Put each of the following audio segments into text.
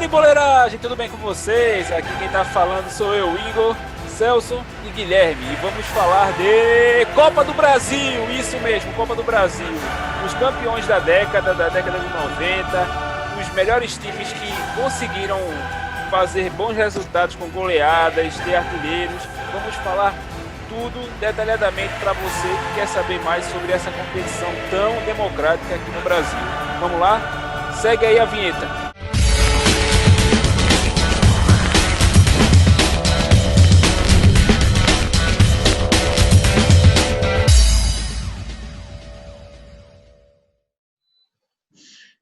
Bora, boleiragem, tudo bem com vocês? Aqui quem tá falando sou eu, Igor, Celso e Guilherme. E vamos falar de Copa do Brasil, isso mesmo, Copa do Brasil. Os campeões da década de 90, os melhores times que conseguiram fazer bons resultados com goleadas, ter artilheiros. Vamos falar tudo detalhadamente para você que quer saber mais sobre essa competição tão democrática aqui no Brasil. Vamos lá? Segue aí a vinheta.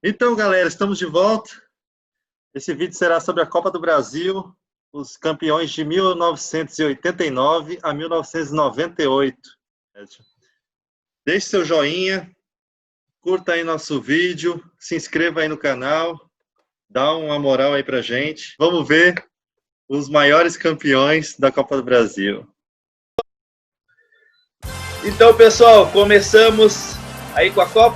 Então, galera, estamos de volta. Esse vídeo será sobre a Copa do Brasil, os campeões de 1989 a 1998. Deixe seu joinha, curta aí nosso vídeo, se inscreva aí no canal, dá uma moral aí pra gente. Vamos ver os maiores campeões da Copa do Brasil. Então, pessoal, começamos aí com a Copa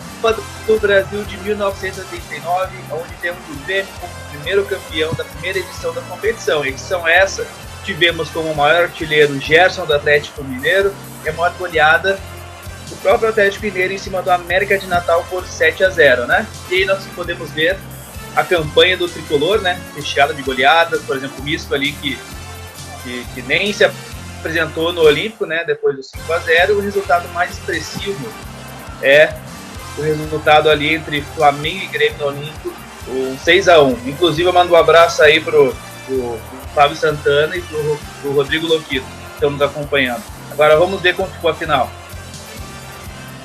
do Brasil de 1989, onde temos o Grêmio como primeiro campeão da primeira edição da competição. Edição essa, tivemos como maior artilheiro Gerson do Atlético Mineiro e a maior goleada o próprio Atlético Mineiro em cima do América de Natal por 7-0, né? E aí nós podemos ver a campanha do Tricolor, né? Recheada de goleadas, por exemplo, o Misto ali que nem se apresentou no Olímpico, né? Depois do 5-0, o resultado mais expressivo é o resultado ali entre Flamengo e Grêmio no Olímpico, um 6-1. Inclusive eu mando um abraço aí pro Fábio Santana e pro Rodrigo Loquito, que estão nos acompanhando. Agora vamos ver como ficou a final.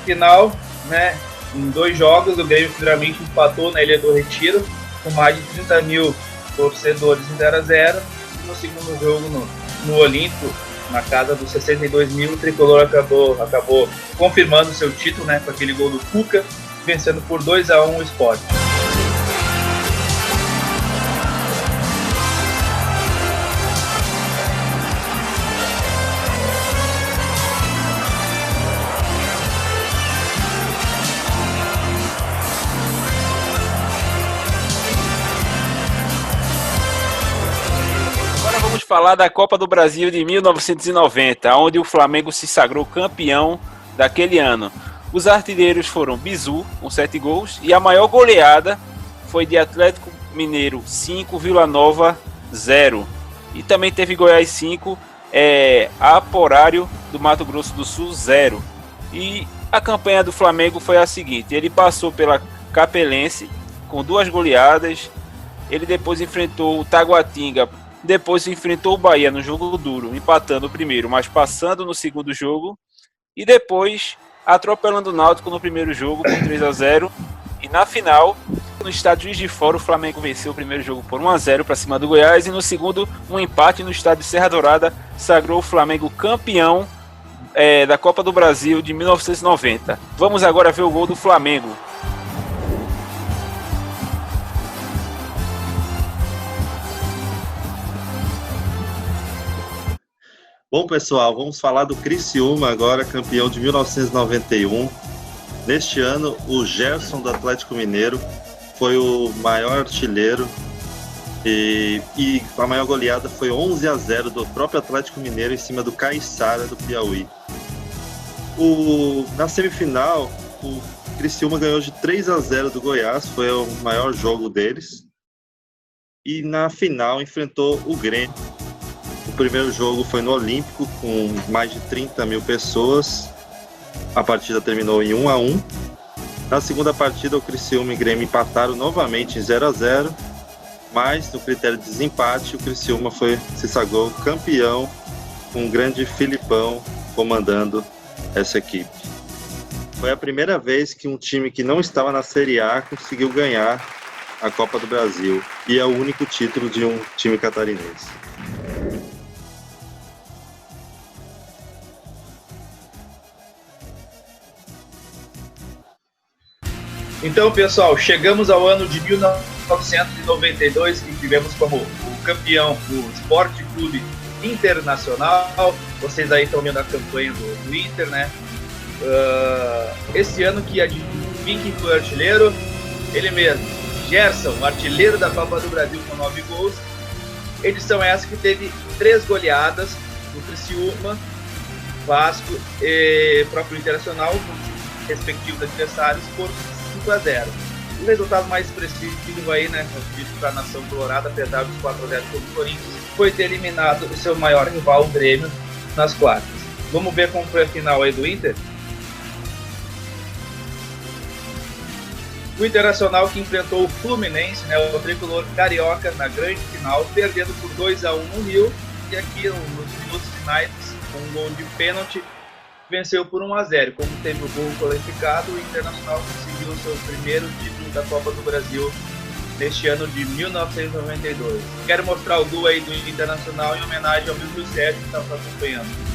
Final, né, em 2 jogos, o Grêmio finalmente empatou na Ilha do Retiro, com mais de 30 mil torcedores em 0-0. E no segundo jogo no Olímpico, na casa dos 62 mil, o Tricolor acabou confirmando seu título, né, com aquele gol do Cuca, vencendo por 2-1 o Sport. Vamos falar da Copa do Brasil de 1990, onde o Flamengo se sagrou campeão daquele ano. Os artilheiros foram Bizu, com 7 gols, e a maior goleada foi de Atlético Mineiro 5, Vila Nova 0. E também teve Goiás 5, Aporário do Mato Grosso do Sul 0. E a campanha do Flamengo foi a seguinte: ele passou pela Capelense com 2 goleadas, ele depois enfrentou o Taguatinga. Depois enfrentou o Bahia no jogo duro, empatando o primeiro, mas passando no segundo jogo. E depois atropelando o Náutico no primeiro jogo por 3-0. E na final, no estádio Juiz de Fora, o Flamengo venceu o primeiro jogo por 1-0 para cima do Goiás. E no segundo, um empate no estádio Serra Dourada sagrou o Flamengo campeão da Copa do Brasil de 1990. Vamos agora ver o gol do Flamengo. Bom, pessoal, vamos falar do Criciúma agora, campeão de 1991. Neste ano, o Gerson do Atlético Mineiro foi o maior artilheiro e a maior goleada foi 11-0 do próprio Atlético Mineiro em cima do Caiçara do Piauí. Na semifinal, o Criciúma ganhou de 3-0 do Goiás, foi o maior jogo deles. E na final enfrentou o Grêmio. O primeiro jogo foi no Olímpico, com mais de 30 mil pessoas. A partida terminou em 1-1. Na segunda partida, o Criciúma e o Grêmio empataram novamente em 0-0. Mas, no critério de desempate, o Criciúma se sagrou campeão, com o grande Filipão comandando essa equipe. Foi a primeira vez que um time que não estava na Série A conseguiu ganhar a Copa do Brasil. E é o único título de um time catarinense. Então, pessoal, chegamos ao ano de 1992, que tivemos como o campeão o Sport Clube Internacional. Vocês aí estão vendo a campanha do Inter, né? Esse ano que adivinha quem foi o artilheiro? Ele mesmo, Gerson, artilheiro da Copa do Brasil com 9 gols. Edição essa que teve 3 goleadas no Criciúma, Vasco e próprio Internacional, com respectivos adversários, por 5-0. O resultado mais expressivo aí, né, para a nação colorada, apesar dos 4-0 contra o Corinthians, foi ter eliminado o seu maior rival, o Grêmio, nas quartas. Vamos ver como foi a final aí do Inter? O Internacional que enfrentou o Fluminense, né, o tricolor carioca, na grande final, perdendo por 2-1 no Rio, e aqui nos minutos finais, com um gol de pênalti, venceu por 1-0. Como teve o gol qualificado, o Internacional conseguiu o seu primeiro título da Copa do Brasil neste ano de 1992. Quero mostrar o gol aí do Internacional em homenagem ao Milton Sérgio, que está nos acompanhando.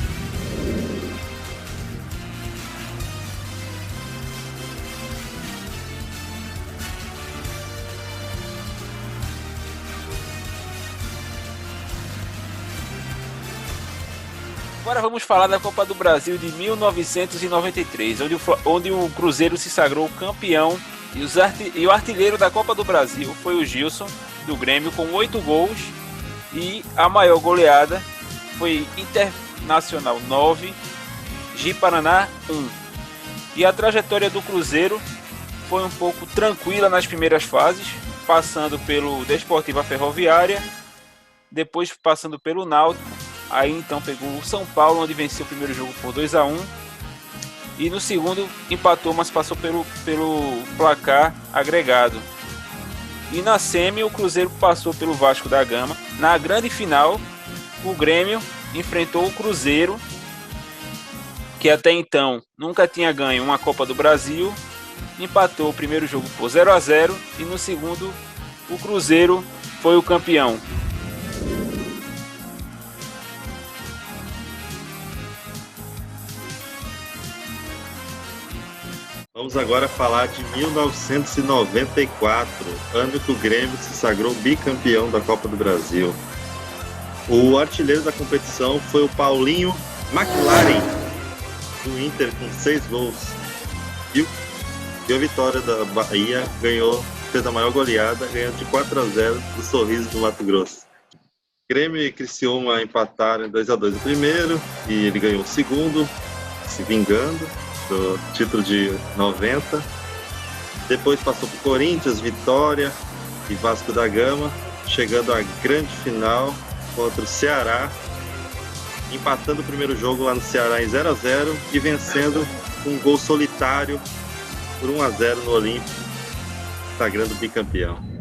Agora vamos falar da Copa do Brasil de 1993, onde o Cruzeiro se sagrou campeão e o artilheiro da Copa do Brasil foi o Gilson, do Grêmio, com 8 gols, e a maior goleada foi Internacional 9, Ji-Paraná 1. E a trajetória do Cruzeiro foi um pouco tranquila nas primeiras fases, passando pelo Desportiva Ferroviária, depois passando pelo Náutico. Aí então pegou o São Paulo, onde venceu o primeiro jogo por 2-1. E no segundo empatou, mas passou pelo placar agregado. E na semi o Cruzeiro passou pelo Vasco da Gama. Na grande final, o Grêmio enfrentou o Cruzeiro, que até então nunca tinha ganho uma Copa do Brasil. Empatou o primeiro jogo por 0-0 e no segundo o Cruzeiro foi o campeão. Vamos agora falar de 1994, ano que o Grêmio se sagrou bicampeão da Copa do Brasil. O artilheiro da competição foi o Paulinho McLaren, do Inter, com 6 gols. E a vitória da Bahia fez a maior goleada, ganhando de 4-0 do Sorriso do Mato Grosso. Grêmio e Criciúma empataram em 2-2 o primeiro, e ele ganhou o segundo, se vingando do título de 90. Depois passou por Corinthians, Vitória e Vasco da Gama, chegando à grande final contra o Ceará, empatando o primeiro jogo lá no Ceará em 0-0 e vencendo com um gol solitário por 1-0 no Olímpico, sagrando bicampeão.